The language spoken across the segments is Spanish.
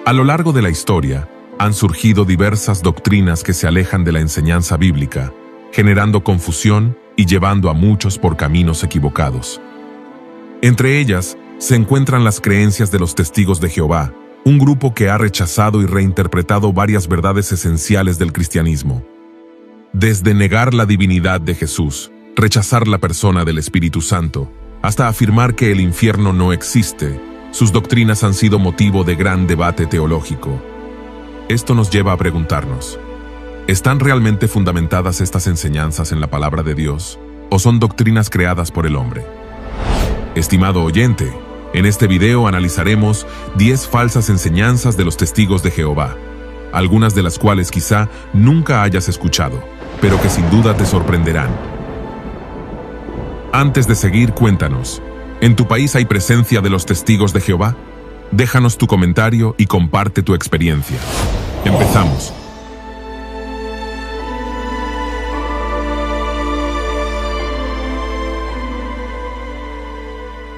A lo largo de la historia, han surgido diversas doctrinas que se alejan de la enseñanza bíblica, generando confusión y llevando a muchos por caminos equivocados. Entre ellas, se encuentran las creencias de los Testigos de Jehová, un grupo que ha rechazado y reinterpretado varias verdades esenciales del cristianismo. Desde negar la divinidad de Jesús, rechazar la persona del Espíritu Santo, hasta afirmar que el infierno no existe, sus doctrinas han sido motivo de gran debate teológico. Esto nos lleva a preguntarnos, ¿están realmente fundamentadas estas enseñanzas en la palabra de Dios o son doctrinas creadas por el hombre? Estimado oyente, en este video analizaremos 10 falsas enseñanzas de los Testigos de Jehová, algunas de las cuales quizá nunca hayas escuchado, pero que sin duda te sorprenderán. Antes de seguir, cuéntanos, ¿en tu país hay presencia de los Testigos de Jehová? Déjanos tu comentario y comparte tu experiencia. Empezamos.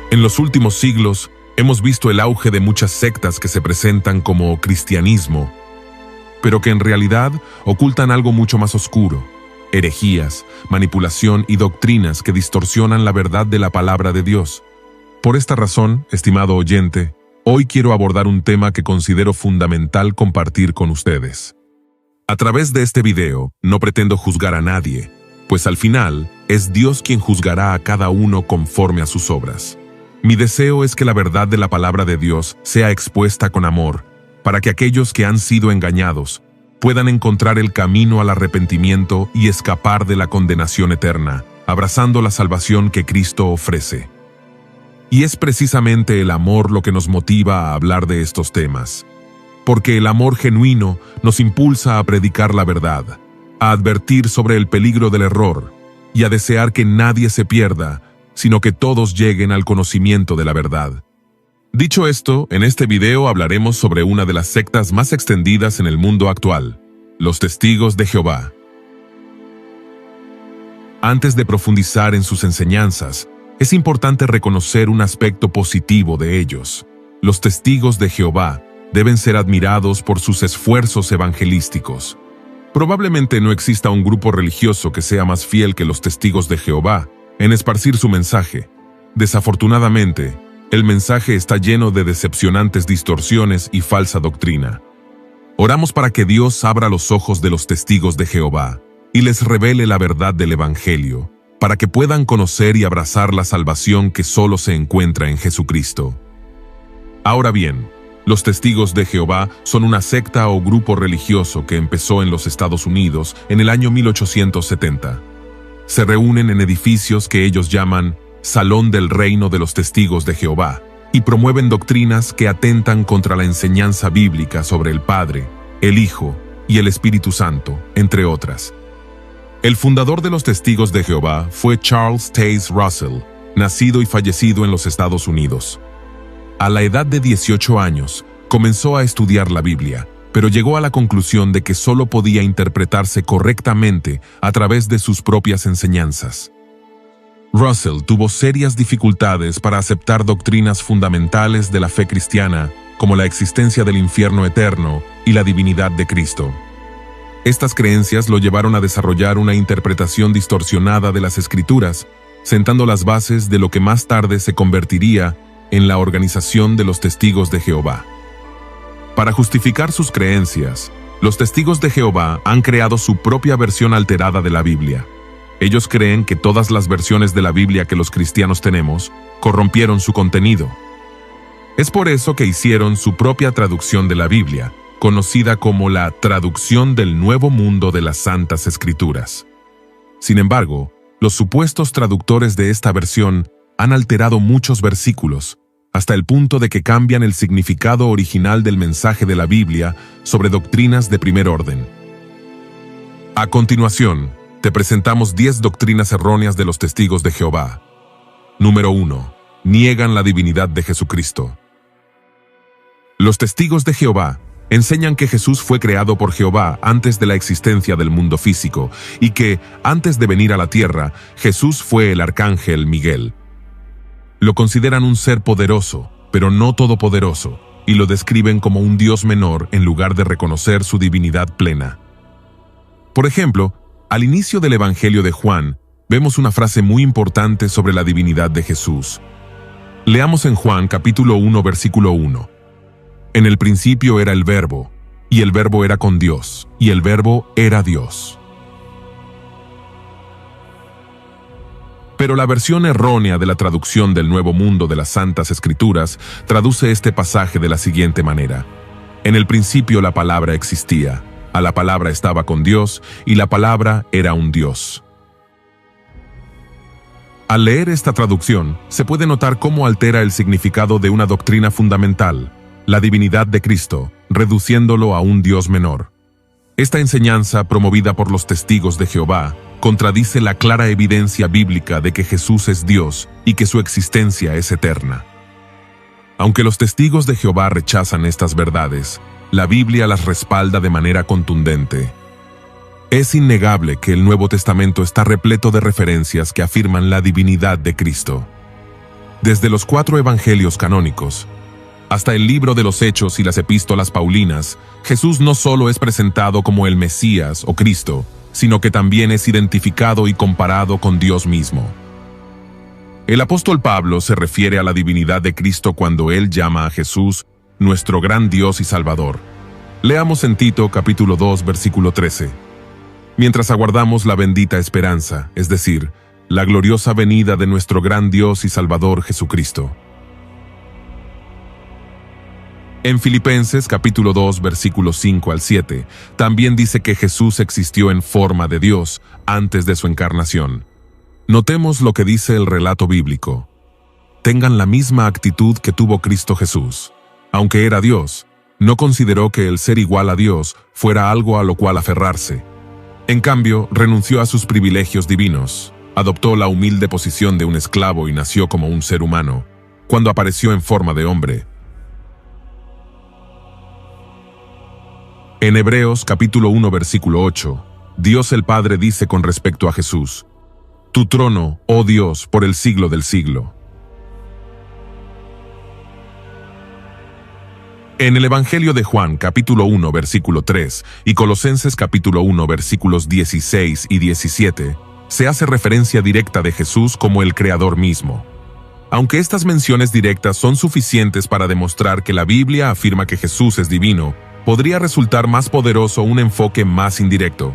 En los últimos siglos, hemos visto el auge de muchas sectas que se presentan como cristianismo, pero que en realidad ocultan algo mucho más oscuro: herejías, manipulación y doctrinas que distorsionan la verdad de la palabra de Dios. Por esta razón, estimado oyente, hoy quiero abordar un tema que considero fundamental compartir con ustedes. A través de este video, no pretendo juzgar a nadie, pues al final, es Dios quien juzgará a cada uno conforme a sus obras. Mi deseo es que la verdad de la palabra de Dios sea expuesta con amor, para que aquellos que han sido engañados puedan encontrar el camino al arrepentimiento y escapar de la condenación eterna, abrazando la salvación que Cristo ofrece. Y es precisamente el amor lo que nos motiva a hablar de estos temas, porque el amor genuino nos impulsa a predicar la verdad, a advertir sobre el peligro del error y a desear que nadie se pierda, sino que todos lleguen al conocimiento de la verdad. Dicho esto, en este video hablaremos sobre una de las sectas más extendidas en el mundo actual, los Testigos de Jehová. Antes de profundizar en sus enseñanzas, es importante reconocer un aspecto positivo de ellos. Los Testigos de Jehová deben ser admirados por sus esfuerzos evangelísticos. Probablemente no exista un grupo religioso que sea más fiel que los Testigos de Jehová en esparcir su mensaje. Desafortunadamente, el mensaje está lleno de decepcionantes distorsiones y falsa doctrina. Oramos para que Dios abra los ojos de los Testigos de Jehová y les revele la verdad del Evangelio, para que puedan conocer y abrazar la salvación que solo se encuentra en Jesucristo. Ahora bien, los Testigos de Jehová son una secta o grupo religioso que empezó en los Estados Unidos en el año 1870. Se reúnen en edificios que ellos llaman Salón del Reino de los Testigos de Jehová y promueven doctrinas que atentan contra la enseñanza bíblica sobre el Padre, el Hijo y el Espíritu Santo, entre otras. El fundador de los Testigos de Jehová fue Charles Taze Russell, nacido y fallecido en los Estados Unidos. A la edad de 18 años, comenzó a estudiar la Biblia, pero llegó a la conclusión de que solo podía interpretarse correctamente a través de sus propias enseñanzas. Russell tuvo serias dificultades para aceptar doctrinas fundamentales de la fe cristiana, como la existencia del infierno eterno y la divinidad de Cristo. Estas creencias lo llevaron a desarrollar una interpretación distorsionada de las Escrituras, sentando las bases de lo que más tarde se convertiría en la organización de los Testigos de Jehová. Para justificar sus creencias, los Testigos de Jehová han creado su propia versión alterada de la Biblia. Ellos creen que todas las versiones de la Biblia que los cristianos tenemos corrompieron su contenido. Es por eso que hicieron su propia traducción de la Biblia, conocida como la Traducción del Nuevo Mundo de las Santas Escrituras. Sin embargo, los supuestos traductores de esta versión han alterado muchos versículos, hasta el punto de que cambian el significado original del mensaje de la Biblia sobre doctrinas de primer orden. A continuación, te presentamos 10 doctrinas erróneas de los Testigos de Jehová. Número 1. Niegan la divinidad de Jesucristo. Los Testigos de Jehová enseñan que Jesús fue creado por Jehová antes de la existencia del mundo físico y que, antes de venir a la tierra, Jesús fue el arcángel Miguel. Lo consideran un ser poderoso, pero no todopoderoso, y lo describen como un Dios menor en lugar de reconocer su divinidad plena. Por ejemplo, al inicio del Evangelio de Juan, vemos una frase muy importante sobre la divinidad de Jesús. Leamos en Juan capítulo 1, versículo 1. En el principio era el Verbo, y el Verbo era con Dios, y el Verbo era Dios. Pero la versión errónea de la traducción del Nuevo Mundo de las Santas Escrituras traduce este pasaje de la siguiente manera. En el principio la palabra existía, a la palabra estaba con Dios, y la palabra era un Dios. Al leer esta traducción, se puede notar cómo altera el significado de una doctrina fundamental, la divinidad de Cristo, reduciéndolo a un Dios menor. Esta enseñanza, promovida por los testigos de Jehová, contradice la clara evidencia bíblica de que Jesús es Dios y que su existencia es eterna. Aunque los testigos de Jehová rechazan estas verdades, la Biblia las respalda de manera contundente. Es innegable que el Nuevo Testamento está repleto de referencias que afirman la divinidad de Cristo. Desde los 4 evangelios canónicos hasta el libro de los Hechos y las epístolas paulinas, Jesús no solo es presentado como el Mesías o Cristo, sino que también es identificado y comparado con Dios mismo. El apóstol Pablo se refiere a la divinidad de Cristo cuando él llama a Jesús nuestro gran Dios y Salvador. Leamos en Tito capítulo 2, versículo 13. Mientras aguardamos la bendita esperanza, es decir, la gloriosa venida de nuestro gran Dios y Salvador Jesucristo. En Filipenses capítulo 2, versículos 5 al 7, también dice que Jesús existió en forma de Dios antes de su encarnación. Notemos lo que dice el relato bíblico. Tengan la misma actitud que tuvo Cristo Jesús. Aunque era Dios, no consideró que el ser igual a Dios fuera algo a lo cual aferrarse. En cambio, renunció a sus privilegios divinos, adoptó la humilde posición de un esclavo y nació como un ser humano, cuando apareció en forma de hombre. En Hebreos capítulo 1, versículo 8, Dios el Padre dice con respecto a Jesús: Tu trono, oh Dios, por el siglo del siglo. En el Evangelio de Juan, capítulo 1, versículo 3, y Colosenses capítulo 1, versículos 16 y 17, se hace referencia directa de Jesús como el Creador mismo. Aunque estas menciones directas son suficientes para demostrar que la Biblia afirma que Jesús es divino, podría resultar más poderoso un enfoque más indirecto.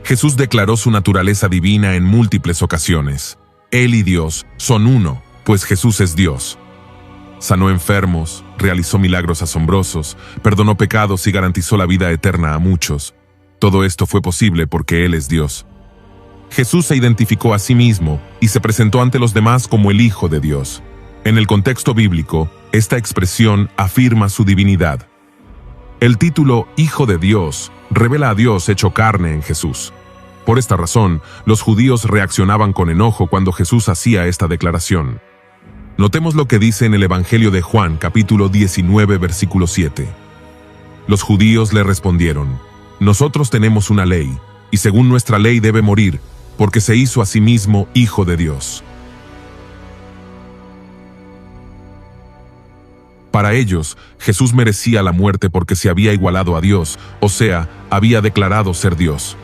Jesús declaró su naturaleza divina en múltiples ocasiones. Él y Dios son uno, pues Jesús es Dios. Sanó enfermos, realizó milagros asombrosos, perdonó pecados y garantizó la vida eterna a muchos. Todo esto fue posible porque Él es Dios. Jesús se identificó a sí mismo y se presentó ante los demás como el Hijo de Dios. En el contexto bíblico, esta expresión afirma su divinidad. El título Hijo de Dios revela a Dios hecho carne en Jesús. Por esta razón, los judíos reaccionaban con enojo cuando Jesús hacía esta declaración. Notemos lo que dice en el Evangelio de Juan, capítulo 19, versículo 7. Los judíos le respondieron: Nosotros tenemos una ley, y según nuestra ley debe morir, porque se hizo a sí mismo Hijo de Dios. Para ellos, Jesús merecía la muerte porque se había igualado a Dios, o sea, había declarado ser Dios.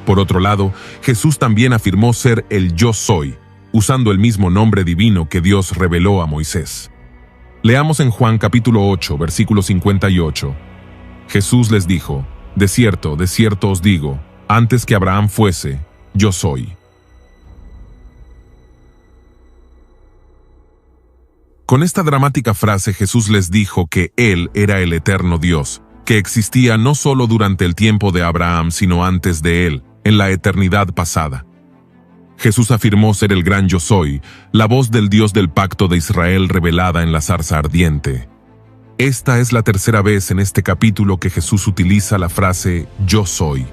Por otro lado, Jesús también afirmó ser el Yo Soy, usando el mismo nombre divino que Dios reveló a Moisés. Leamos en Juan capítulo 8, versículo 58. Jesús les dijo: de cierto os digo, antes que Abraham fuese, yo soy. Con esta dramática frase Jesús les dijo que Él era el eterno Dios, que existía no solo durante el tiempo de Abraham, sino antes de él, en la eternidad pasada. Jesús afirmó ser el gran Yo Soy, la voz del Dios del pacto de Israel revelada en la zarza ardiente. Esta es la tercera vez en este capítulo que Jesús utiliza la frase Yo Soy.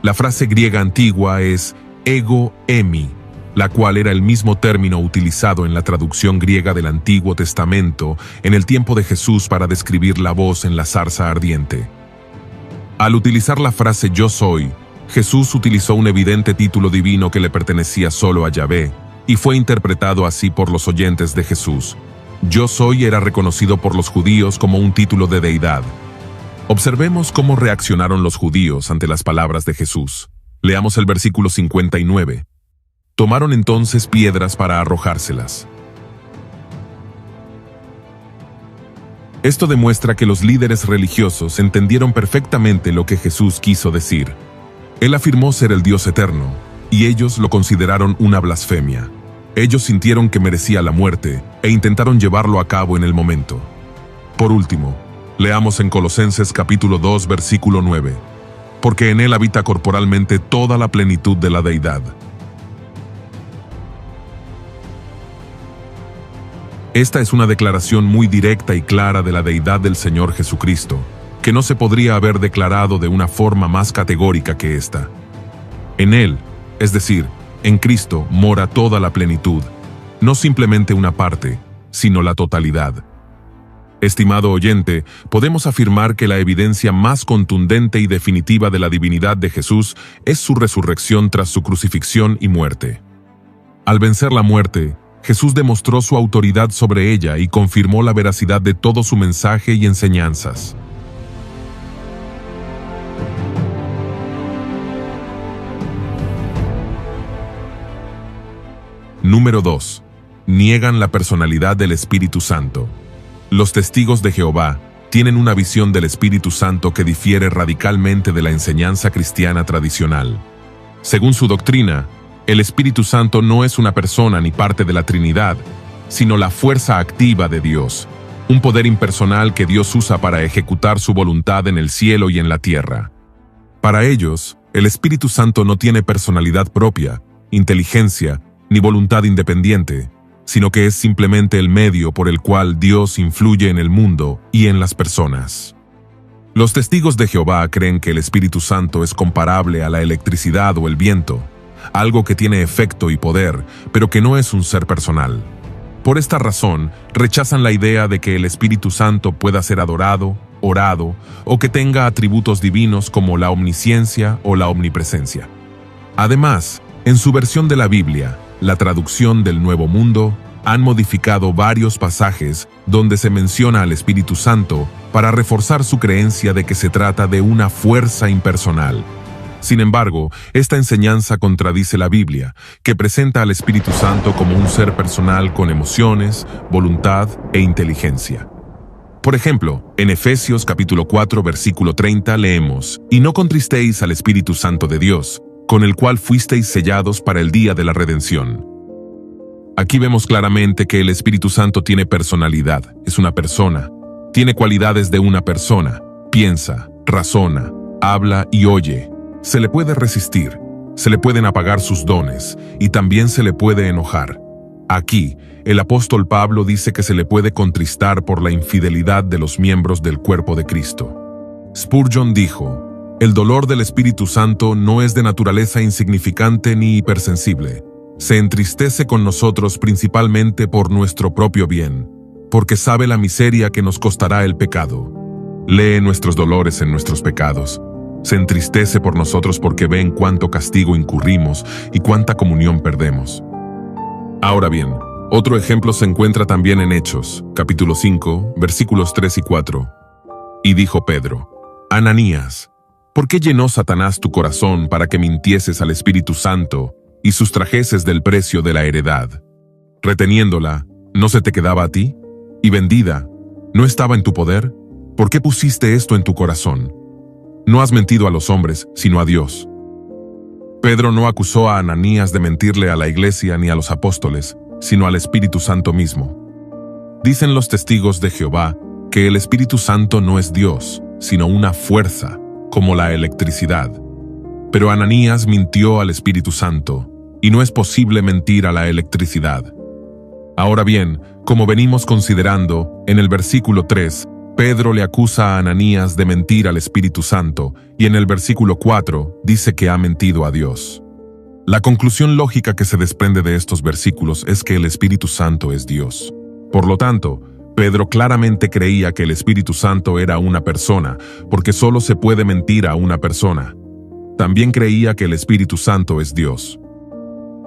La frase griega antigua es ego eimi, la cual era el mismo término utilizado en la traducción griega del Antiguo Testamento en el tiempo de Jesús para describir la voz en la zarza ardiente. Al utilizar la frase Yo Soy, Jesús utilizó un evidente título divino que le pertenecía solo a Yahvé, y fue interpretado así por los oyentes de Jesús. Yo soy era reconocido por los judíos como un título de deidad. Observemos cómo reaccionaron los judíos ante las palabras de Jesús. Leamos el versículo 59. Tomaron entonces piedras para arrojárselas. Esto demuestra que los líderes religiosos entendieron perfectamente lo que Jesús quiso decir. Él afirmó ser el Dios eterno, y ellos lo consideraron una blasfemia. Ellos sintieron que merecía la muerte e intentaron llevarlo a cabo en el momento. Por último, leamos en Colosenses capítulo 2, versículo 9. Porque en él habita corporalmente toda la plenitud de la deidad. Esta es una declaración muy directa y clara de la deidad del Señor Jesucristo, que no se podría haber declarado de una forma más categórica que esta. En Él, es decir, en Cristo, mora toda la plenitud, no simplemente una parte, sino la totalidad. Estimado oyente, podemos afirmar que la evidencia más contundente y definitiva de la divinidad de Jesús es su resurrección tras su crucifixión y muerte. Al vencer la muerte, Jesús demostró su autoridad sobre ella y confirmó la veracidad de todo su mensaje y enseñanzas. Número 2. Niegan la personalidad del Espíritu Santo. Los testigos de Jehová tienen una visión del Espíritu Santo que difiere radicalmente de la enseñanza cristiana tradicional. Según su doctrina, el Espíritu Santo no es una persona ni parte de la Trinidad, sino la fuerza activa de Dios, un poder impersonal que Dios usa para ejecutar su voluntad en el cielo y en la tierra. Para ellos, el Espíritu Santo no tiene personalidad propia, inteligencia, ni voluntad independiente, sino que es simplemente el medio por el cual Dios influye en el mundo y en las personas. Los testigos de Jehová creen que el Espíritu Santo es comparable a la electricidad o el viento, algo que tiene efecto y poder, pero que no es un ser personal. Por esta razón, rechazan la idea de que el Espíritu Santo pueda ser adorado, orado, o que tenga atributos divinos como la omnisciencia o la omnipresencia. Además, en su versión de la Biblia, la traducción del Nuevo Mundo, han modificado varios pasajes donde se menciona al Espíritu Santo para reforzar su creencia de que se trata de una fuerza impersonal. Sin embargo, esta enseñanza contradice la Biblia, que presenta al Espíritu Santo como un ser personal con emociones, voluntad e inteligencia. Por ejemplo, en Efesios capítulo 4, versículo 30 leemos: «Y no contristéis al Espíritu Santo de Dios, con el cual fuisteis sellados para el día de la redención». Aquí vemos claramente que el Espíritu Santo tiene personalidad, es una persona, tiene cualidades de una persona, piensa, razona, habla y oye. Se le puede resistir, se le pueden apagar sus dones y también se le puede enojar. Aquí, el apóstol Pablo dice que se le puede contristar por la infidelidad de los miembros del cuerpo de Cristo. Spurgeon dijo: «El dolor del Espíritu Santo no es de naturaleza insignificante ni hipersensible. Se entristece con nosotros principalmente por nuestro propio bien, porque sabe la miseria que nos costará el pecado. Lee nuestros dolores en nuestros pecados. Se entristece por nosotros porque ve en cuánto castigo incurrimos y cuánta comunión perdemos». Ahora bien, otro ejemplo se encuentra también en Hechos, capítulo 5, versículos 3 y 4. «Y dijo Pedro: Ananías, ¿por qué llenó Satanás tu corazón para que mintieses al Espíritu Santo y sustrajeses del precio de la heredad? Reteniéndola, ¿no se te quedaba a ti? Y vendida, ¿no estaba en tu poder? ¿Por qué pusiste esto en tu corazón? No has mentido a los hombres, sino a Dios». Pedro no acusó a Ananías de mentirle a la iglesia ni a los apóstoles, sino al Espíritu Santo mismo. Dicen los testigos de Jehová que el Espíritu Santo no es Dios, sino una fuerza, como la electricidad. Pero Ananías mintió al Espíritu Santo, y no es posible mentir a la electricidad. Ahora bien, como venimos considerando, en el versículo 3, Pedro le acusa a Ananías de mentir al Espíritu Santo, y en el versículo 4 dice que ha mentido a Dios. La conclusión lógica que se desprende de estos versículos es que el Espíritu Santo es Dios. Por lo tanto, Pedro claramente creía que el Espíritu Santo era una persona, porque solo se puede mentir a una persona. También creía que el Espíritu Santo es Dios.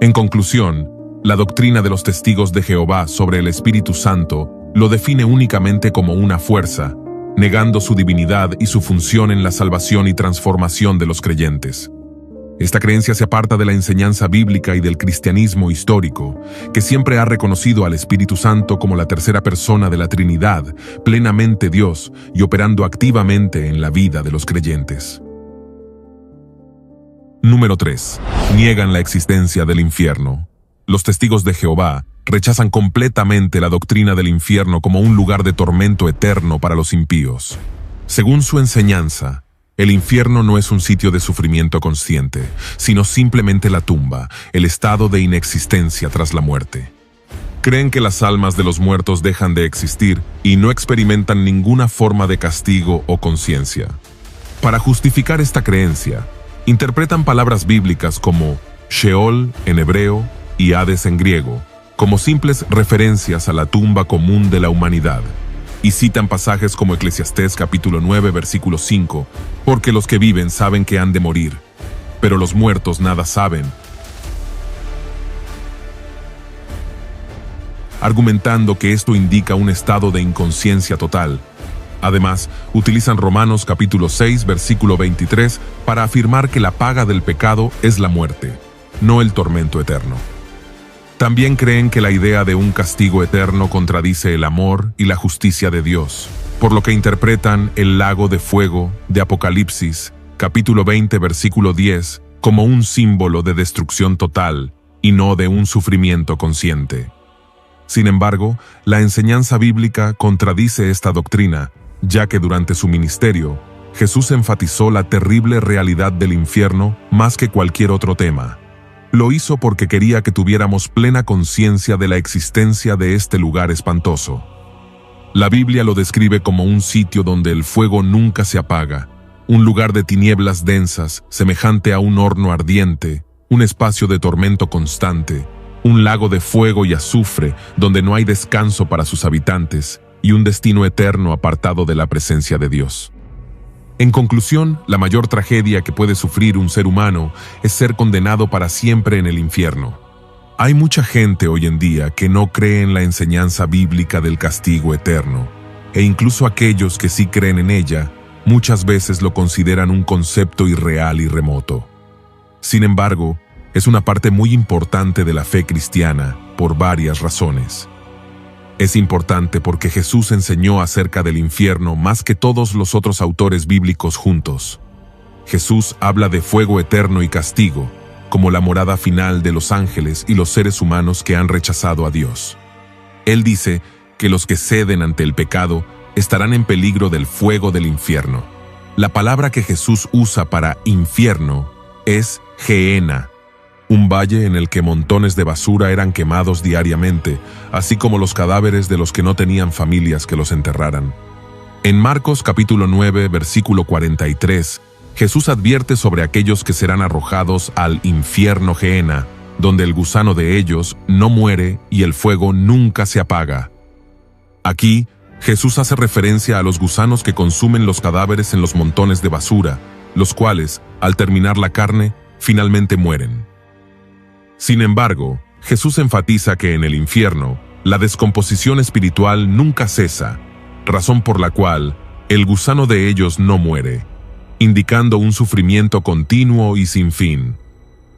En conclusión, la doctrina de los testigos de Jehová sobre el Espíritu Santo lo define únicamente como una fuerza, negando su divinidad y su función en la salvación y transformación de los creyentes. Esta creencia se aparta de la enseñanza bíblica y del cristianismo histórico, que siempre ha reconocido al Espíritu Santo como la tercera persona de la Trinidad, plenamente Dios y operando activamente en la vida de los creyentes. Número 3. Niegan la existencia del infierno. Los testigos de Jehová rechazan completamente la doctrina del infierno como un lugar de tormento eterno para los impíos. Según su enseñanza, el infierno no es un sitio de sufrimiento consciente, sino simplemente la tumba, el estado de inexistencia tras la muerte. Creen que las almas de los muertos dejan de existir y no experimentan ninguna forma de castigo o conciencia. Para justificar esta creencia, interpretan palabras bíblicas como Sheol en hebreo y Hades en griego, como simples referencias a la tumba común de la humanidad, y citan pasajes como Eclesiastés capítulo 9 versículo 5, porque los que viven saben que han de morir, pero los muertos nada saben, argumentando que esto indica un estado de inconsciencia total. Además, utilizan Romanos capítulo 6 versículo 23 para afirmar que la paga del pecado es la muerte, no el tormento eterno. También creen que la idea de un castigo eterno contradice el amor y la justicia de Dios, por lo que interpretan el lago de fuego de Apocalipsis, capítulo 20, versículo 10, como un símbolo de destrucción total y no de un sufrimiento consciente. Sin embargo, la enseñanza bíblica contradice esta doctrina, ya que durante su ministerio, Jesús enfatizó la terrible realidad del infierno más que cualquier otro tema. Lo hizo porque quería que tuviéramos plena conciencia de la existencia de este lugar espantoso. La Biblia lo describe como un sitio donde el fuego nunca se apaga, un lugar de tinieblas densas, semejante a un horno ardiente, un espacio de tormento constante, un lago de fuego y azufre donde no hay descanso para sus habitantes, y un destino eterno apartado de la presencia de Dios. En conclusión, la mayor tragedia que puede sufrir un ser humano es ser condenado para siempre en el infierno. Hay mucha gente hoy en día que no cree en la enseñanza bíblica del castigo eterno, e incluso aquellos que sí creen en ella, muchas veces lo consideran un concepto irreal y remoto. Sin embargo, es una parte muy importante de la fe cristiana por varias razones. Es importante porque Jesús enseñó acerca del infierno más que todos los otros autores bíblicos juntos. Jesús habla de fuego eterno y castigo, como la morada final de los ángeles y los seres humanos que han rechazado a Dios. Él dice que los que ceden ante el pecado estarán en peligro del fuego del infierno. La palabra que Jesús usa para infierno es Gehenna, un valle en el que montones de basura eran quemados diariamente, así como los cadáveres de los que no tenían familias que los enterraran. En Marcos capítulo 9, versículo 43, Jesús advierte sobre aquellos que serán arrojados al infierno Gehenna, donde el gusano de ellos no muere y el fuego nunca se apaga. Aquí, Jesús hace referencia a los gusanos que consumen los cadáveres en los montones de basura, los cuales, al terminar la carne, finalmente mueren. Sin embargo, Jesús enfatiza que en el infierno, la descomposición espiritual nunca cesa, razón por la cual el gusano de ellos no muere, indicando un sufrimiento continuo y sin fin.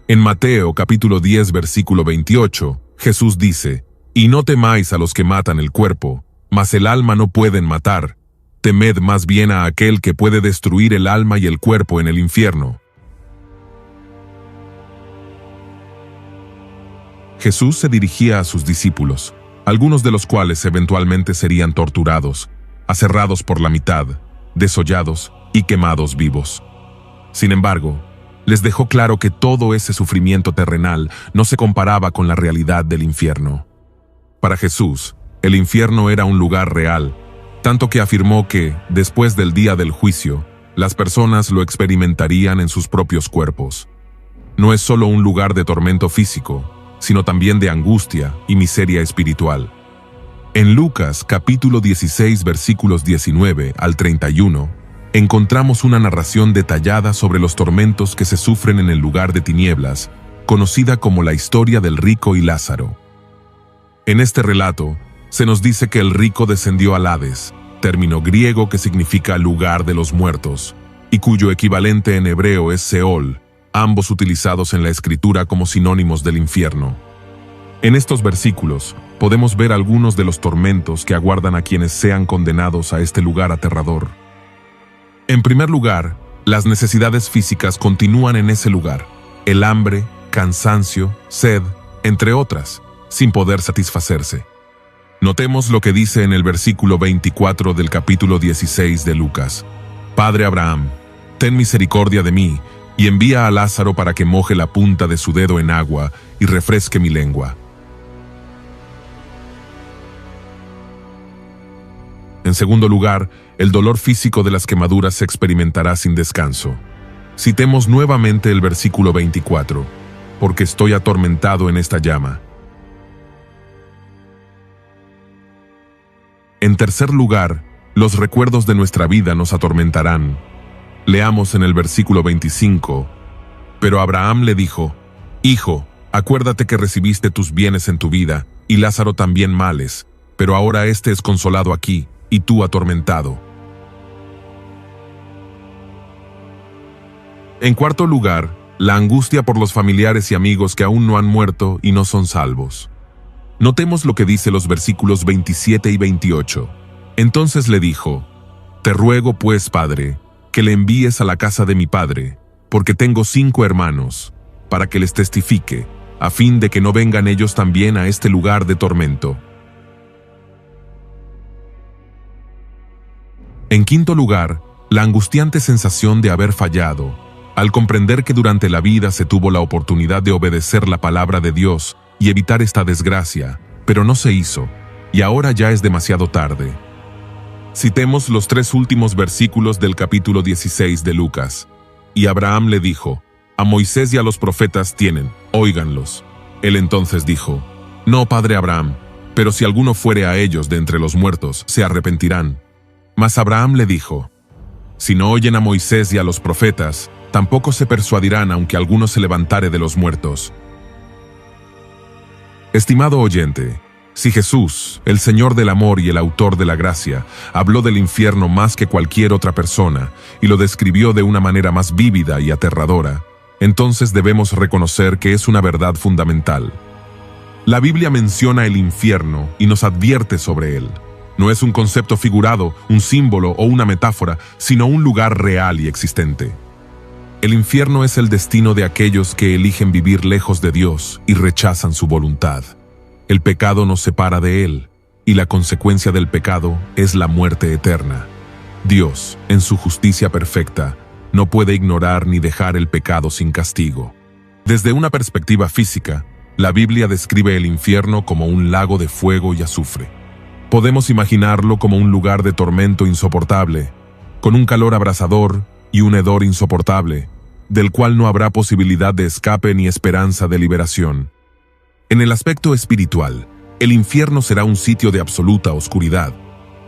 En Mateo capítulo 10 versículo 28, Jesús dice: «Y no temáis a los que matan el cuerpo, mas el alma no pueden matar. Temed más bien a aquel que puede destruir el alma y el cuerpo en el infierno». Jesús se dirigía a sus discípulos, algunos de los cuales eventualmente serían torturados, aserrados por la mitad, desollados y quemados vivos. Sin embargo, les dejó claro que todo ese sufrimiento terrenal no se comparaba con la realidad del infierno. Para Jesús, el infierno era un lugar real, tanto que afirmó que, después del día del juicio, las personas lo experimentarían en sus propios cuerpos. No es solo un lugar de tormento físico, sino también de angustia y miseria espiritual. En Lucas capítulo 16 versículos 19 al 31, encontramos una narración detallada sobre los tormentos que se sufren en el lugar de tinieblas, conocida como la historia del rico y Lázaro. En este relato, se nos dice que el rico descendió al Hades, término griego que significa lugar de los muertos, y cuyo equivalente en hebreo es Seol, ambos utilizados en la Escritura como sinónimos del infierno. En estos versículos podemos ver algunos de los tormentos que aguardan a quienes sean condenados a este lugar aterrador. En primer lugar, las necesidades físicas continúan en ese lugar: el hambre, cansancio, sed, entre otras, sin poder satisfacerse. Notemos lo que dice en el versículo 24 del capítulo 16 de Lucas. Padre Abraham, ten misericordia de mí, y envía a Lázaro para que moje la punta de su dedo en agua y refresque mi lengua. En segundo lugar, el dolor físico de las quemaduras se experimentará sin descanso. Citemos nuevamente el versículo 24, porque estoy atormentado en esta llama. En tercer lugar, los recuerdos de nuestra vida nos atormentarán. Leamos en el versículo 25, pero Abraham le dijo: Hijo, acuérdate que recibiste tus bienes en tu vida, y Lázaro también males, pero ahora éste es consolado aquí, y tú atormentado. En cuarto lugar, la angustia por los familiares y amigos que aún no han muerto y no son salvos. Notemos lo que dice los versículos 27 y 28. Entonces le dijo: Te ruego pues, Padre, que le envíes a la casa de mi padre, porque tengo 5 hermanos, para que les testifique, a fin de que no vengan ellos también a este lugar de tormento. En quinto lugar, la angustiante sensación de haber fallado, al comprender que durante la vida se tuvo la oportunidad de obedecer la palabra de Dios y evitar esta desgracia, pero no se hizo, y ahora ya es demasiado tarde. Citemos los 3 últimos versículos del capítulo 16 de Lucas. Y Abraham le dijo: A Moisés y a los profetas tienen, óiganlos. Él entonces dijo: No, padre Abraham, pero si alguno fuere a ellos de entre los muertos, se arrepentirán. Mas Abraham le dijo: Si no oyen a Moisés y a los profetas, tampoco se persuadirán aunque alguno se levantare de los muertos. Estimado oyente, si Jesús, el Señor del amor y el autor de la gracia, habló del infierno más que cualquier otra persona y lo describió de una manera más vívida y aterradora, entonces debemos reconocer que es una verdad fundamental. La Biblia menciona el infierno y nos advierte sobre él. No es un concepto figurado, un símbolo o una metáfora, sino un lugar real y existente. El infierno es el destino de aquellos que eligen vivir lejos de Dios y rechazan su voluntad. El pecado nos separa de Él, y la consecuencia del pecado es la muerte eterna. Dios, en su justicia perfecta, no puede ignorar ni dejar el pecado sin castigo. Desde una perspectiva física, la Biblia describe el infierno como un lago de fuego y azufre. Podemos imaginarlo como un lugar de tormento insoportable, con un calor abrasador y un hedor insoportable, del cual no habrá posibilidad de escape ni esperanza de liberación. En el aspecto espiritual, el infierno será un sitio de absoluta oscuridad,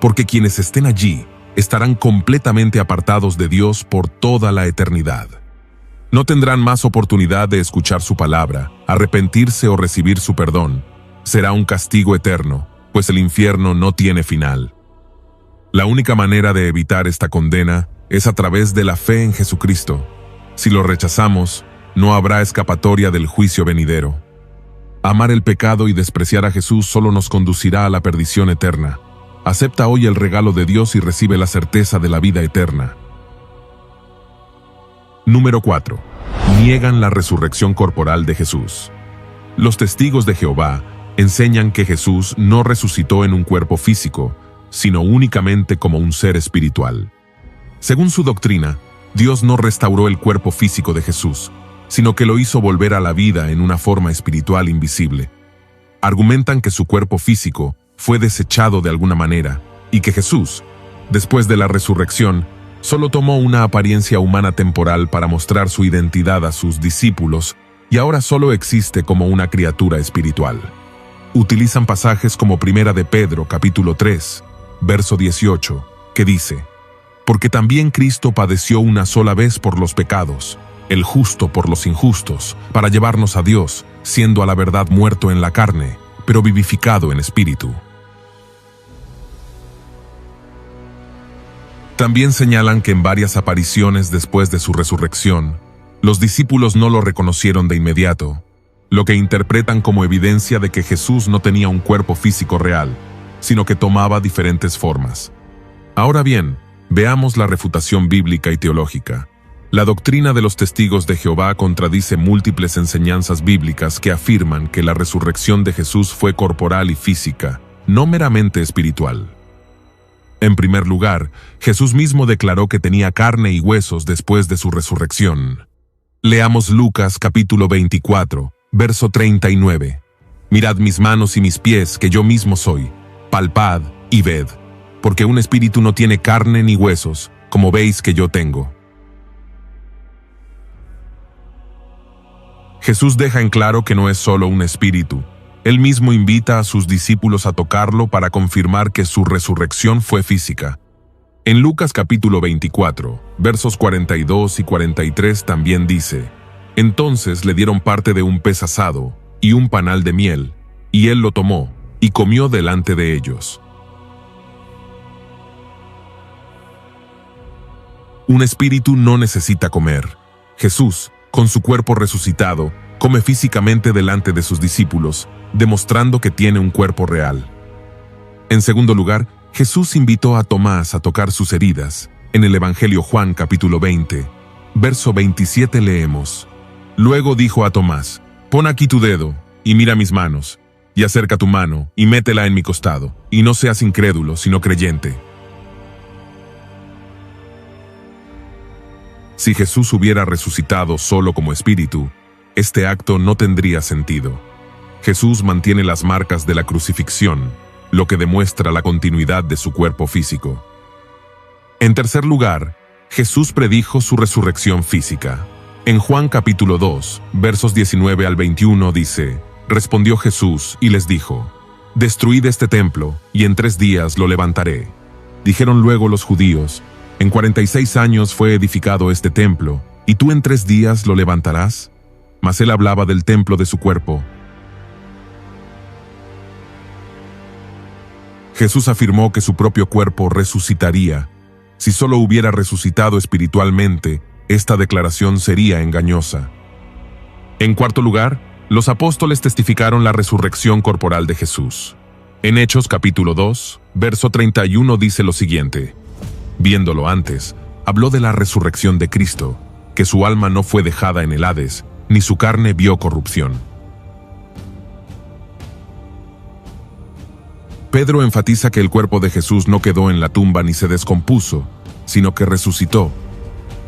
porque quienes estén allí estarán completamente apartados de Dios por toda la eternidad. No tendrán más oportunidad de escuchar su palabra, arrepentirse o recibir su perdón. Será un castigo eterno, pues el infierno no tiene final. La única manera de evitar esta condena es a través de la fe en Jesucristo. Si lo rechazamos, no habrá escapatoria del juicio venidero. Amar el pecado y despreciar a Jesús solo nos conducirá a la perdición eterna. Acepta hoy el regalo de Dios y recibe la certeza de la vida eterna. Número 4. Niegan la resurrección corporal de Jesús. Los testigos de Jehová enseñan que Jesús no resucitó en un cuerpo físico, sino únicamente como un ser espiritual. Según su doctrina, Dios no restauró el cuerpo físico de Jesús, sino que lo hizo volver a la vida en una forma espiritual invisible. Argumentan que su cuerpo físico fue desechado de alguna manera, y que Jesús, después de la resurrección, solo tomó una apariencia humana temporal para mostrar su identidad a sus discípulos, y ahora solo existe como una criatura espiritual. Utilizan pasajes como 1 de Pedro, capítulo 3, verso 18, que dice: Porque también Cristo padeció una sola vez por los pecados, el justo por los injustos, para llevarnos a Dios, siendo a la verdad muerto en la carne, pero vivificado en espíritu. También señalan que en varias apariciones después de su resurrección, los discípulos no lo reconocieron de inmediato, lo que interpretan como evidencia de que Jesús no tenía un cuerpo físico real, sino que tomaba diferentes formas. Ahora bien, veamos la refutación bíblica y teológica. La doctrina de los testigos de Jehová contradice múltiples enseñanzas bíblicas que afirman que la resurrección de Jesús fue corporal y física, no meramente espiritual. En primer lugar, Jesús mismo declaró que tenía carne y huesos después de su resurrección. Leamos Lucas capítulo 24, verso 39. Mirad mis manos y mis pies, que yo mismo soy. Palpad y ved, porque un espíritu no tiene carne ni huesos, como veis que yo tengo. Jesús deja en claro que no es solo un espíritu. Él mismo invita a sus discípulos a tocarlo para confirmar que su resurrección fue física. En Lucas capítulo 24, versos 42 y 43 también dice: Entonces le dieron parte de un pez asado y un panal de miel, y él lo tomó y comió delante de ellos. Un espíritu no necesita comer. Jesús, con su cuerpo resucitado, come físicamente delante de sus discípulos, demostrando que tiene un cuerpo real. En segundo lugar, Jesús invitó a Tomás a tocar sus heridas. En el Evangelio Juan capítulo 20, verso 27 leemos: Luego dijo a Tomás: Pon aquí tu dedo, y mira mis manos, y acerca tu mano, y métela en mi costado, y no seas incrédulo, sino creyente. Si Jesús hubiera resucitado solo como espíritu, este acto no tendría sentido. Jesús mantiene las marcas de la crucifixión, lo que demuestra la continuidad de su cuerpo físico. En tercer lugar, Jesús predijo su resurrección física. En Juan capítulo 2, versos 19 al 21 dice: Respondió Jesús y les dijo: Destruid este templo, y en 3 días lo levantaré. Dijeron luego los judíos: En 46 años fue edificado este templo, ¿y tú en 3 días lo levantarás? Mas él hablaba del templo de su cuerpo. Jesús afirmó que su propio cuerpo resucitaría. Si solo hubiera resucitado espiritualmente, esta declaración sería engañosa. En cuarto lugar, los apóstoles testificaron la resurrección corporal de Jesús. En Hechos capítulo 2, verso 31 dice lo siguiente: Viéndolo antes, habló de la resurrección de Cristo, que su alma no fue dejada en el Hades, ni su carne vio corrupción. Pedro enfatiza que el cuerpo de Jesús no quedó en la tumba ni se descompuso, sino que resucitó.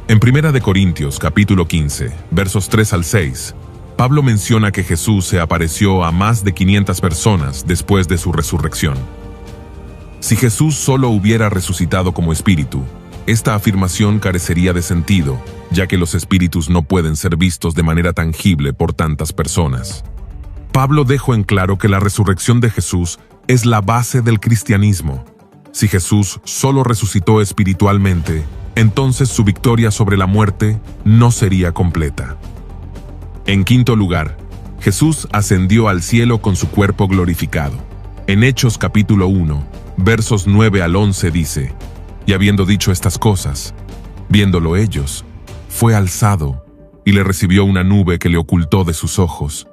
En 1 Corintios capítulo 15, versos 3 al 6, Pablo menciona que Jesús se apareció a más de 500 personas después de su resurrección. Si Jesús solo hubiera resucitado como espíritu, esta afirmación carecería de sentido, ya que los espíritus no pueden ser vistos de manera tangible por tantas personas. Pablo dejó en claro que la resurrección de Jesús es la base del cristianismo. Si Jesús solo resucitó espiritualmente, entonces su victoria sobre la muerte no sería completa. En quinto lugar, Jesús ascendió al cielo con su cuerpo glorificado. En Hechos capítulo 1, versos 9 al 11 dice: Y habiendo dicho estas cosas, viéndolo ellos, fue alzado, y le recibió una nube que le ocultó de sus ojos.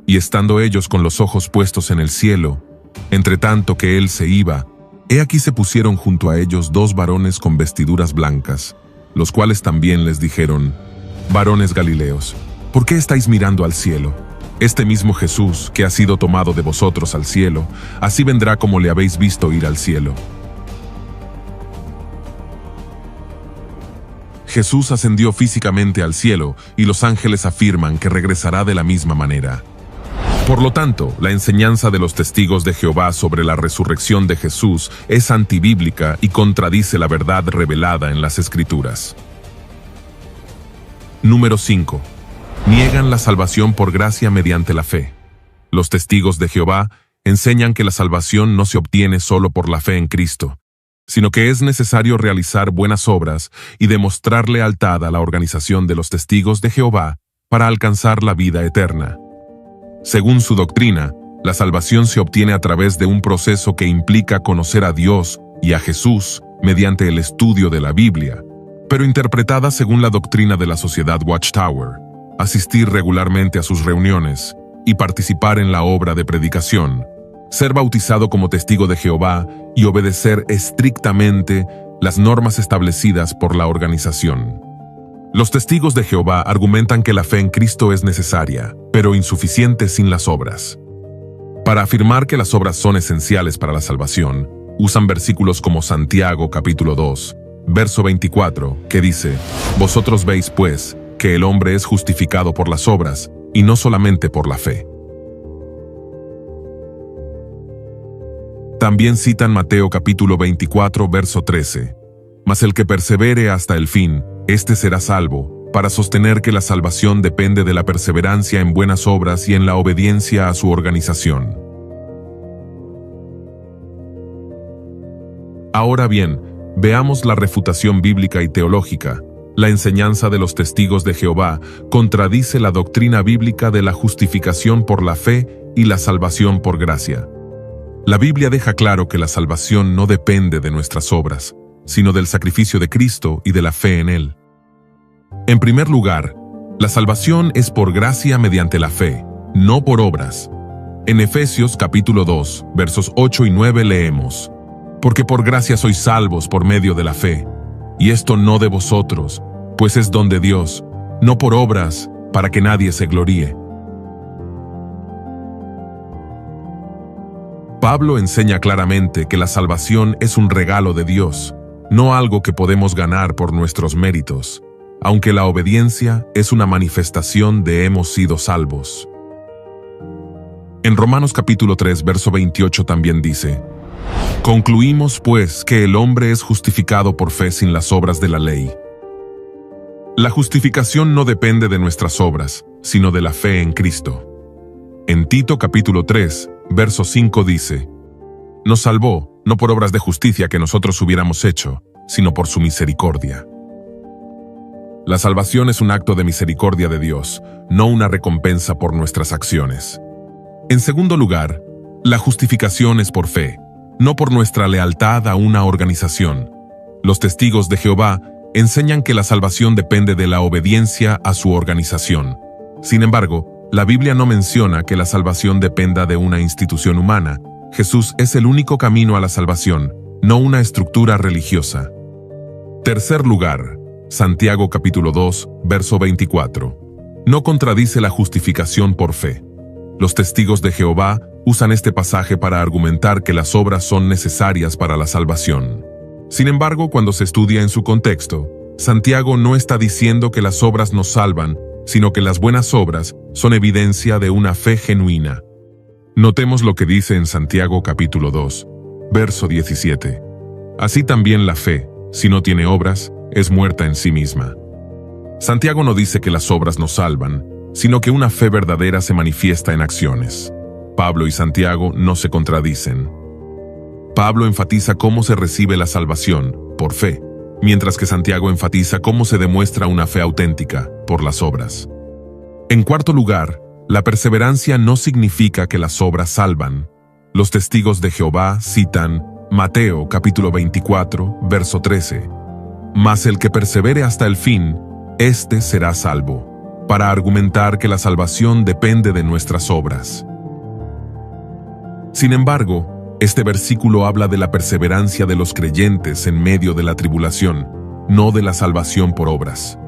Y estando ellos con los ojos puestos en el cielo, entre tanto que él se iba, he aquí se pusieron junto a ellos 2 varones con vestiduras blancas, los cuales también les dijeron: Varones Galileos, ¿por qué estáis mirando al cielo? Este mismo Jesús, que ha sido tomado de vosotros al cielo, así vendrá como le habéis visto ir al cielo. Jesús ascendió físicamente al cielo, y los ángeles afirman que regresará de la misma manera. Por lo tanto, la enseñanza de los testigos de Jehová sobre la resurrección de Jesús es antibíblica y contradice la verdad revelada en las Escrituras. Número 5. Niegan la salvación por gracia mediante la fe. Los testigos de Jehová enseñan que la salvación no se obtiene solo por la fe en Cristo, sino que es necesario realizar buenas obras y demostrar lealtad a la organización de los testigos de Jehová para alcanzar la vida eterna. Según su doctrina, la salvación se obtiene a través de un proceso que implica conocer a Dios y a Jesús mediante el estudio de la Biblia, pero interpretada según la doctrina de la Sociedad Watchtower, asistir regularmente a sus reuniones y participar en la obra de predicación, ser bautizado como testigo de Jehová y obedecer estrictamente las normas establecidas por la organización. Los testigos de Jehová argumentan que la fe en Cristo es necesaria, pero insuficiente sin las obras. Para afirmar que las obras son esenciales para la salvación, usan versículos como Santiago capítulo 2, verso 24, que dice: «Vosotros veis, pues, que el hombre es justificado por las obras, y no solamente por la fe». También citan Mateo capítulo 24, verso 13. «Mas el que persevere hasta el fin, éste será salvo», para sostener que la salvación depende de la perseverancia en buenas obras y en la obediencia a su organización. Ahora bien, veamos la refutación bíblica y teológica. La enseñanza de los testigos de Jehová contradice la doctrina bíblica de la justificación por la fe y la salvación por gracia. La Biblia deja claro que la salvación no depende de nuestras obras, sino del sacrificio de Cristo y de la fe en Él. En primer lugar, la salvación es por gracia mediante la fe, no por obras. En Efesios capítulo 2, versos 8 y 9 leemos: «Porque por gracia sois salvos por medio de la fe, y esto no de vosotros, pues es don de Dios, no por obras, para que nadie se gloríe». Pablo enseña claramente que la salvación es un regalo de Dios, no algo que podemos ganar por nuestros méritos, aunque la obediencia es una manifestación de hemos sido salvos. En Romanos capítulo 3, verso 28 también dice: «Concluimos, pues, que el hombre es justificado por fe sin las obras de la ley». La justificación no depende de nuestras obras, sino de la fe en Cristo. En Tito capítulo 3, verso 5 dice: «Nos salvó, no por obras de justicia que nosotros hubiéramos hecho, sino por su misericordia». La salvación es un acto de misericordia de Dios, no una recompensa por nuestras acciones. En segundo lugar, la justificación es por fe, no por nuestra lealtad a una organización. Los testigos de Jehová enseñan que la salvación depende de la obediencia a su organización. Sin embargo, la Biblia no menciona que la salvación dependa de una institución humana. Jesús es el único camino a la salvación, no una estructura religiosa. Tercer lugar, Santiago capítulo 2, verso 24. No contradice la justificación por fe. Los testigos de Jehová usan este pasaje para argumentar que las obras son necesarias para la salvación. Sin embargo, cuando se estudia en su contexto, Santiago no está diciendo que las obras nos salvan, sino que las buenas obras son evidencia de una fe genuina. Notemos lo que dice en Santiago capítulo 2, verso 17. «Así también la fe, si no tiene obras, es muerta en sí misma». Santiago no dice que las obras nos salvan, sino que una fe verdadera se manifiesta en acciones. Pablo y Santiago no se contradicen. Pablo enfatiza cómo se recibe la salvación, por fe, mientras que Santiago enfatiza cómo se demuestra una fe auténtica, por las obras. En cuarto lugar, la perseverancia no significa que las obras salvan. Los testigos de Jehová citan Mateo capítulo 24, verso 13. «Mas el que persevere hasta el fin, éste será salvo», para argumentar que la salvación depende de nuestras obras. Sin embargo, este versículo habla de la perseverancia de los creyentes en medio de la tribulación, no de la salvación por obras.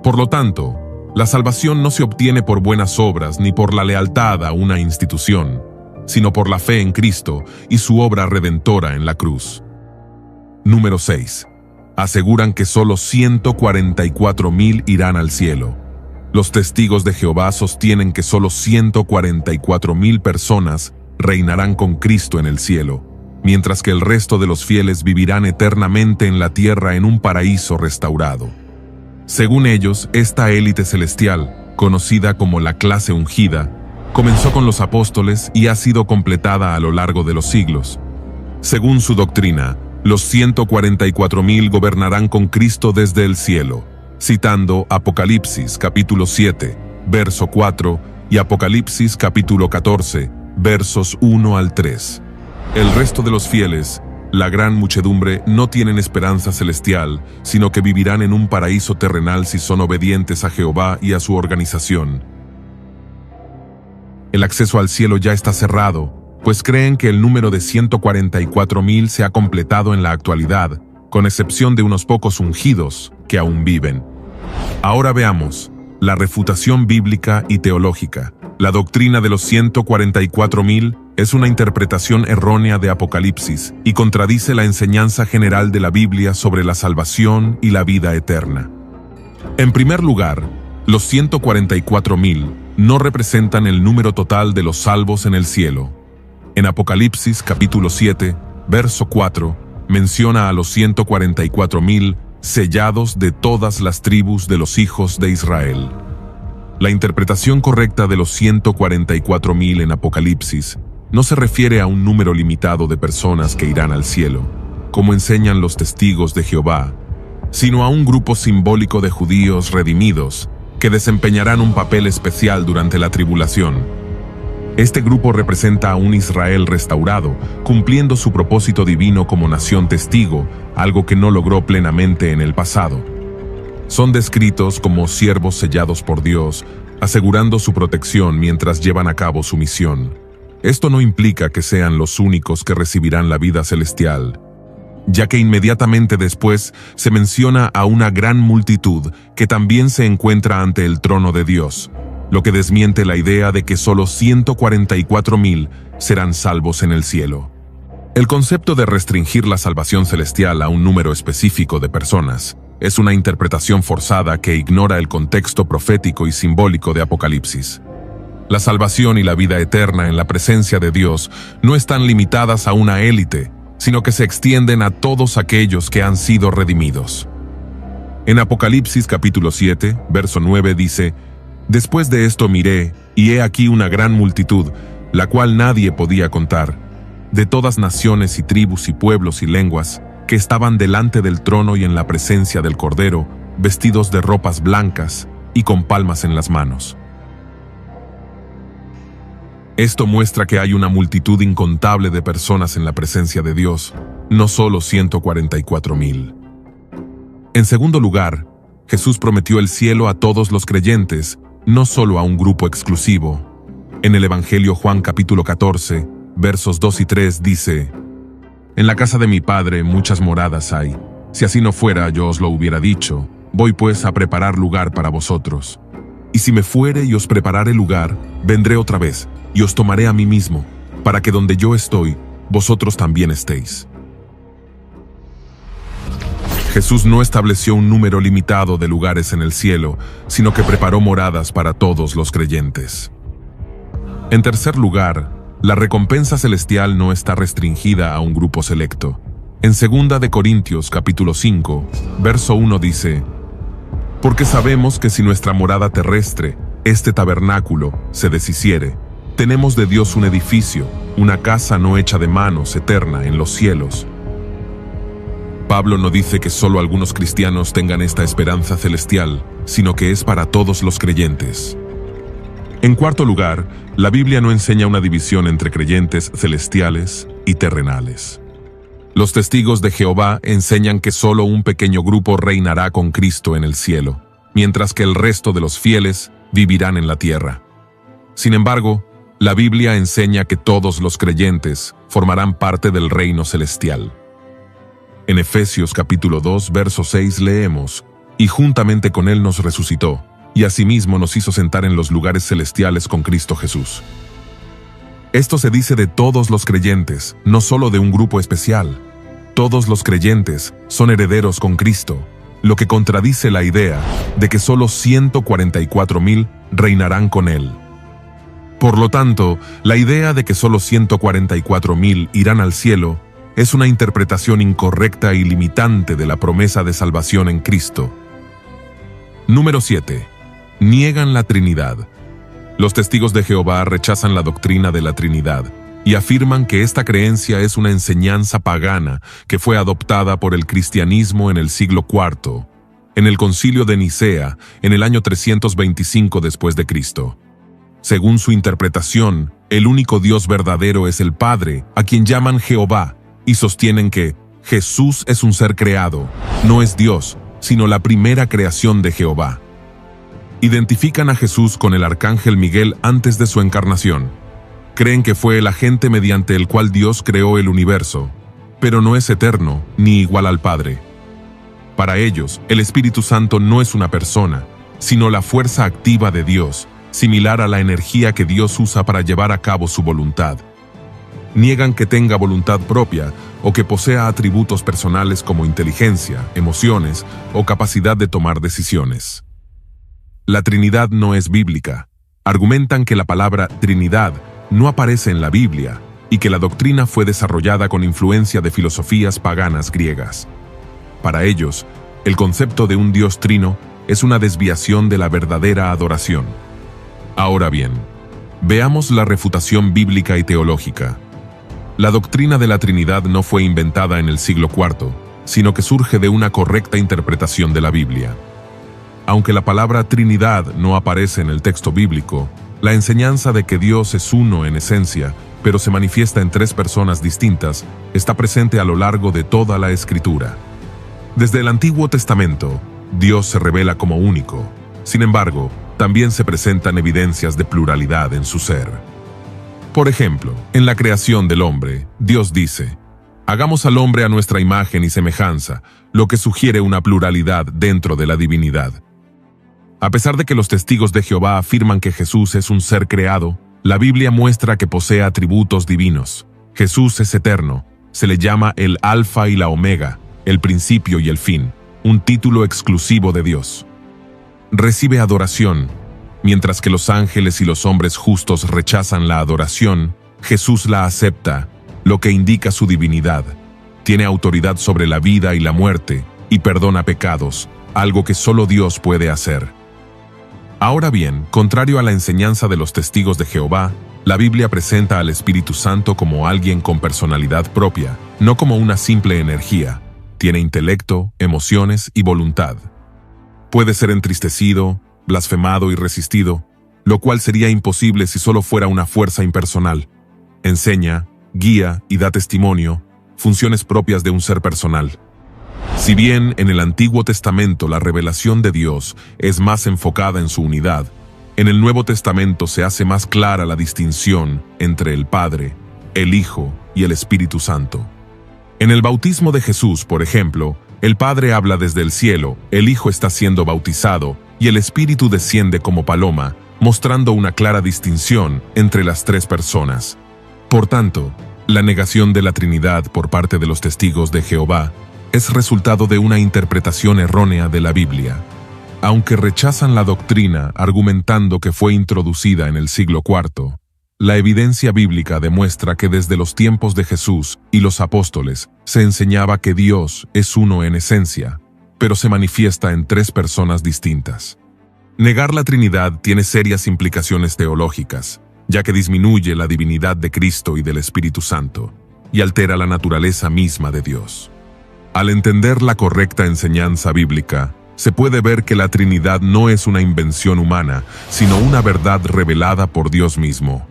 Por lo tanto, la salvación no se obtiene por buenas obras ni por la lealtad a una institución, sino por la fe en Cristo y su obra redentora en la cruz. Número 6. Aseguran que solo 144,000 irán al cielo. Los testigos de Jehová sostienen que solo 144,000 personas reinarán con Cristo en el cielo, mientras que el resto de los fieles vivirán eternamente en la tierra en un paraíso restaurado. Según ellos, esta élite celestial, conocida como la clase ungida, comenzó con los apóstoles y ha sido completada a lo largo de los siglos. Según su doctrina, los 144,000 gobernarán con Cristo desde el cielo, citando Apocalipsis capítulo 7, verso 4 y Apocalipsis capítulo 14, versos 1 al 3. El resto de los fieles, La gran muchedumbre no tienen esperanza celestial, sino que vivirán en un paraíso terrenal si son obedientes a Jehová y a su organización. El acceso al cielo ya está cerrado, pues creen que el número de 144,000 se ha completado en la actualidad, con excepción de unos pocos ungidos que aún viven. Ahora veamos la refutación bíblica y teológica. La doctrina de los 144,000 es una interpretación errónea de Apocalipsis y contradice la enseñanza general de la Biblia sobre la salvación y la vida eterna. En primer lugar, los 144,000 no representan el número total de los salvos en el cielo. En Apocalipsis capítulo 7, verso 4, menciona a los 144,000 sellados de todas las tribus de los hijos de Israel. La interpretación correcta de los 144,000 en Apocalipsis no se refiere a un número limitado de personas que irán al cielo, como enseñan los testigos de Jehová, sino a un grupo simbólico de judíos redimidos que desempeñarán un papel especial durante la tribulación. Este grupo representa a un Israel restaurado, cumpliendo su propósito divino como nación testigo, algo que no logró plenamente en el pasado. Son descritos como siervos sellados por Dios, asegurando su protección mientras llevan a cabo su misión. Esto no implica que sean los únicos que recibirán la vida celestial, ya que inmediatamente después se menciona a una gran multitud que también se encuentra ante el trono de Dios, lo que desmiente la idea de que solo 144,000 serán salvos en el cielo. El concepto de restringir la salvación celestial a un número específico de personas es una interpretación forzada que ignora el contexto profético y simbólico de Apocalipsis. La salvación y la vida eterna en la presencia de Dios no están limitadas a una élite, sino que se extienden a todos aquellos que han sido redimidos. En Apocalipsis capítulo 7, verso 9 dice: «Después de esto miré, y he aquí una gran multitud, la cual nadie podía contar, de todas naciones y tribus y pueblos y lenguas, que estaban delante del trono y en la presencia del Cordero, vestidos de ropas blancas y con palmas en las manos». Esto muestra que hay una multitud incontable de personas en la presencia de Dios, no solo 144,000. En segundo lugar, Jesús prometió el cielo a todos los creyentes, no solo a un grupo exclusivo. En el Evangelio Juan capítulo 14, versos 2 y 3 dice: «En la casa de mi Padre muchas moradas hay. Si así no fuera, yo os lo hubiera dicho. Voy pues a preparar lugar para vosotros. Y si me fuere y os preparare lugar, vendré otra vez, y os tomaré a mí mismo, para que donde yo estoy, vosotros también estéis». Jesús no estableció un número limitado de lugares en el cielo, sino que preparó moradas para todos los creyentes. En tercer lugar, la recompensa celestial no está restringida a un grupo selecto. En 2 de Corintios capítulo 5, verso 1 dice: «Porque sabemos que si nuestra morada terrestre, este tabernáculo, se deshiciere, tenemos de Dios un edificio, una casa no hecha de manos, eterna en los cielos». Pablo no dice que solo algunos cristianos tengan esta esperanza celestial, sino que es para todos los creyentes. En cuarto lugar, la Biblia no enseña una división entre creyentes celestiales y terrenales. Los testigos de Jehová enseñan que solo un pequeño grupo reinará con Cristo en el cielo, mientras que el resto de los fieles vivirán en la tierra. Sin embargo, la Biblia enseña que todos los creyentes formarán parte del reino celestial. En Efesios capítulo 2, verso 6 leemos: «Y juntamente con Él nos resucitó, y asimismo nos hizo sentar en los lugares celestiales con Cristo Jesús». Esto se dice de todos los creyentes, no solo de un grupo especial. Todos los creyentes son herederos con Cristo, lo que contradice la idea de que solo 144,000 reinarán con Él. Por lo tanto, la idea de que solo 144,000 irán al cielo es una interpretación incorrecta y limitante de la promesa de salvación en Cristo. Número 7. Niegan la Trinidad. Los testigos de Jehová rechazan la doctrina de la Trinidad y afirman que esta creencia es una enseñanza pagana que fue adoptada por el cristianismo en el siglo IV, en el Concilio de Nicea, en el año 325 después de Cristo. Según su interpretación, el único Dios verdadero es el Padre, a quien llaman Jehová, y sostienen que Jesús es un ser creado, no es Dios, sino la primera creación de Jehová. Identifican a Jesús con el arcángel Miguel antes de su encarnación. Creen que fue el agente mediante el cual Dios creó el universo, pero no es eterno ni igual al Padre. Para ellos, el Espíritu Santo no es una persona, sino la fuerza activa de Dios, similar a la energía que Dios usa para llevar a cabo su voluntad. Niegan que tenga voluntad propia o que posea atributos personales como inteligencia, emociones o capacidad de tomar decisiones. La Trinidad no es bíblica. Argumentan que la palabra Trinidad no aparece en la Biblia y que la doctrina fue desarrollada con influencia de filosofías paganas griegas. Para ellos, el concepto de un Dios trino es una desviación de la verdadera adoración. Ahora bien, veamos la refutación bíblica y teológica. La doctrina de la Trinidad no fue inventada en el siglo IV, sino que surge de una correcta interpretación de la Biblia. Aunque la palabra Trinidad no aparece en el texto bíblico, la enseñanza de que Dios es uno en esencia, pero se manifiesta en tres personas distintas, está presente a lo largo de toda la Escritura. Desde el Antiguo Testamento, Dios se revela como único. Sin embargo, también se presentan evidencias de pluralidad en su ser. Por ejemplo, en la creación del hombre, Dios dice: «Hagamos al hombre a nuestra imagen y semejanza», lo que sugiere una pluralidad dentro de la divinidad. A pesar de que los testigos de Jehová afirman que Jesús es un ser creado, la Biblia muestra que posee atributos divinos. Jesús es eterno, se le llama el Alfa y la Omega, el principio y el fin, un título exclusivo de Dios. Recibe adoración. Mientras que los ángeles y los hombres justos rechazan la adoración, Jesús la acepta, lo que indica su divinidad. Tiene autoridad sobre la vida y la muerte, y perdona pecados, algo que solo Dios puede hacer. Ahora bien, contrario a la enseñanza de los testigos de Jehová, la Biblia presenta al Espíritu Santo como alguien con personalidad propia, no como una simple energía. Tiene intelecto, emociones y voluntad. Puede ser entristecido, blasfemado y resistido, lo cual sería imposible si solo fuera una fuerza impersonal. Enseña, guía y da testimonio, funciones propias de un ser personal. Si bien en el Antiguo Testamento la revelación de Dios es más enfocada en su unidad, en el Nuevo Testamento se hace más clara la distinción entre el Padre, el Hijo y el Espíritu Santo. En el bautismo de Jesús, por ejemplo, el Padre habla desde el cielo, el Hijo está siendo bautizado y el Espíritu desciende como paloma, mostrando una clara distinción entre las tres personas. Por tanto, la negación de la Trinidad por parte de los testigos de Jehová es resultado de una interpretación errónea de la Biblia. Aunque rechazan la doctrina argumentando que fue introducida en el siglo IV, la evidencia bíblica demuestra que desde los tiempos de Jesús y los apóstoles se enseñaba que Dios es uno en esencia, pero se manifiesta en tres personas distintas. Negar la Trinidad tiene serias implicaciones teológicas, ya que disminuye la divinidad de Cristo y del Espíritu Santo, y altera la naturaleza misma de Dios. Al entender la correcta enseñanza bíblica, se puede ver que la Trinidad no es una invención humana, sino una verdad revelada por Dios mismo.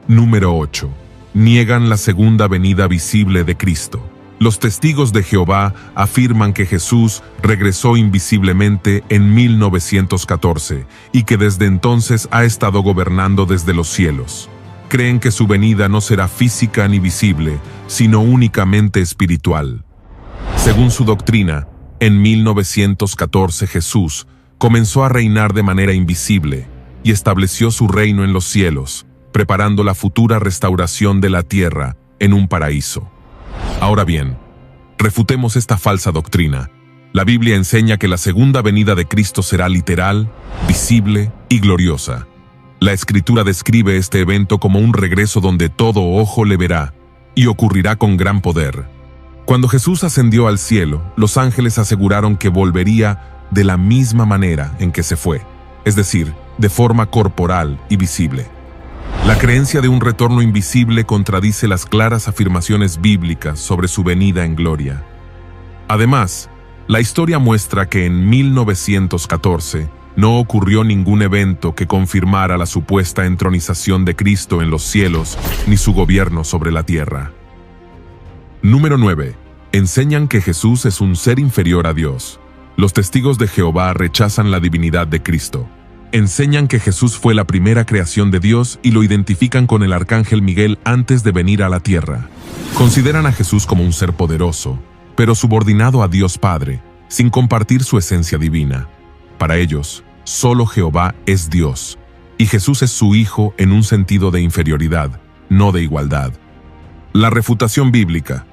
Número 8. Niegan la segunda venida visible de Cristo. Los testigos de Jehová afirman que Jesús regresó invisiblemente en 1914 y que desde entonces ha estado gobernando desde los cielos. Creen que su venida no será física ni visible, sino únicamente espiritual. Según su doctrina, en 1914 Jesús comenzó a reinar de manera invisible y estableció su reino en los cielos, preparando la futura restauración de la tierra en un paraíso. Ahora bien, refutemos esta falsa doctrina. La Biblia enseña que la segunda venida de Cristo será literal, visible y gloriosa. La Escritura describe este evento como un regreso donde todo ojo le verá, y ocurrirá con gran poder. Cuando Jesús ascendió al cielo, los ángeles aseguraron que volvería de la misma manera en que se fue, es decir, de forma corporal y visible. La creencia de un retorno invisible contradice las claras afirmaciones bíblicas sobre su venida en gloria. Además, la historia muestra que en 1914 no ocurrió ningún evento que confirmara la supuesta entronización de Cristo en los cielos ni su gobierno sobre la tierra. Número 9. Enseñan que Jesús es un ser inferior a Dios. Los testigos de Jehová rechazan la divinidad de Cristo. Enseñan que Jesús fue la primera creación de Dios y lo identifican con el arcángel Miguel antes de venir a la tierra. Consideran a Jesús como un ser poderoso, pero subordinado a Dios Padre, sin compartir su esencia divina. Para ellos, solo Jehová es Dios, y Jesús es su Hijo en un sentido de inferioridad, no de igualdad. La refutación bíblica.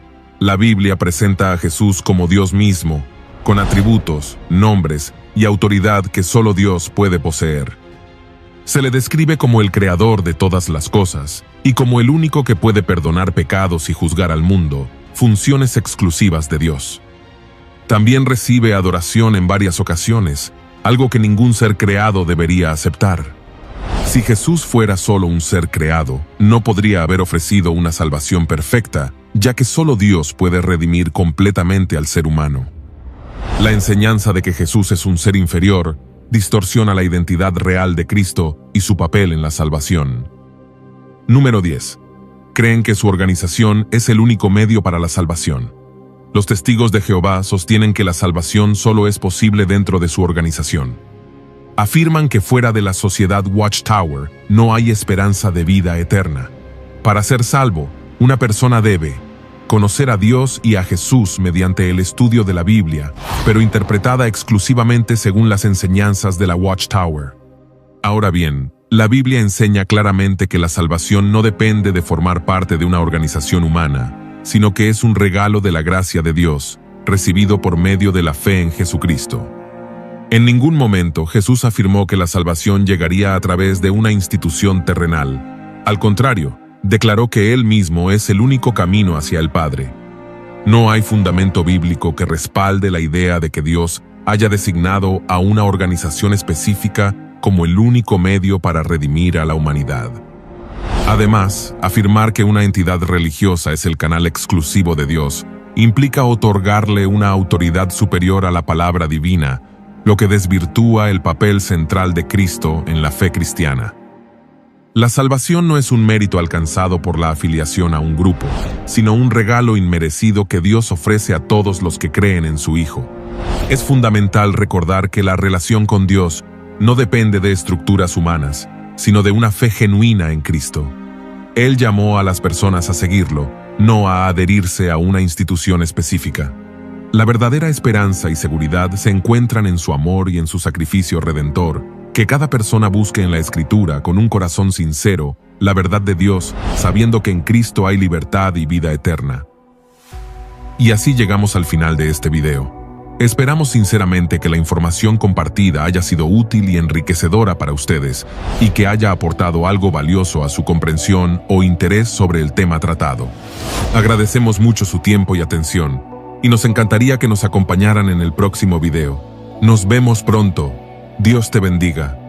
La Biblia presenta a Jesús como Dios mismo, con atributos, nombres y autoridad que solo Dios puede poseer. Se le describe como el creador de todas las cosas y como el único que puede perdonar pecados y juzgar al mundo, funciones exclusivas de Dios. También recibe adoración en varias ocasiones, algo que ningún ser creado debería aceptar. Si Jesús fuera solo un ser creado, no podría haber ofrecido una salvación perfecta, ya que solo Dios puede redimir completamente al ser humano. La enseñanza de que Jesús es un ser inferior distorsiona la identidad real de Cristo y su papel en la salvación. Número 10. Creen que su organización es el único medio para la salvación. Los testigos de Jehová sostienen que la salvación solo es posible dentro de su organización. Afirman que fuera de la sociedad Watchtower no hay esperanza de vida eterna. Para ser salvo, una persona debe conocer a Dios y a Jesús mediante el estudio de la Biblia, pero interpretada exclusivamente según las enseñanzas de la Watchtower. Ahora bien, la Biblia enseña claramente que la salvación no depende de formar parte de una organización humana, sino que es un regalo de la gracia de Dios, recibido por medio de la fe en Jesucristo. En ningún momento Jesús afirmó que la salvación llegaría a través de una institución terrenal. Al contrario, declaró que Él mismo es el único camino hacia el Padre. No hay fundamento bíblico que respalde la idea de que Dios haya designado a una organización específica como el único medio para redimir a la humanidad. Además, afirmar que una entidad religiosa es el canal exclusivo de Dios implica otorgarle una autoridad superior a la palabra divina, lo que desvirtúa el papel central de Cristo en la fe cristiana. La salvación no es un mérito alcanzado por la afiliación a un grupo, sino un regalo inmerecido que Dios ofrece a todos los que creen en su Hijo. Es fundamental recordar que la relación con Dios no depende de estructuras humanas, sino de una fe genuina en Cristo. Él llamó a las personas a seguirlo, no a adherirse a una institución específica. La verdadera esperanza y seguridad se encuentran en su amor y en su sacrificio redentor. Que cada persona busque en la Escritura con un corazón sincero la verdad de Dios, sabiendo que en Cristo hay libertad y vida eterna. Y así llegamos al final de este video. Esperamos sinceramente que la información compartida haya sido útil y enriquecedora para ustedes y que haya aportado algo valioso a su comprensión o interés sobre el tema tratado. Agradecemos mucho su tiempo y atención y nos encantaría que nos acompañaran en el próximo video. Nos vemos pronto. Dios te bendiga.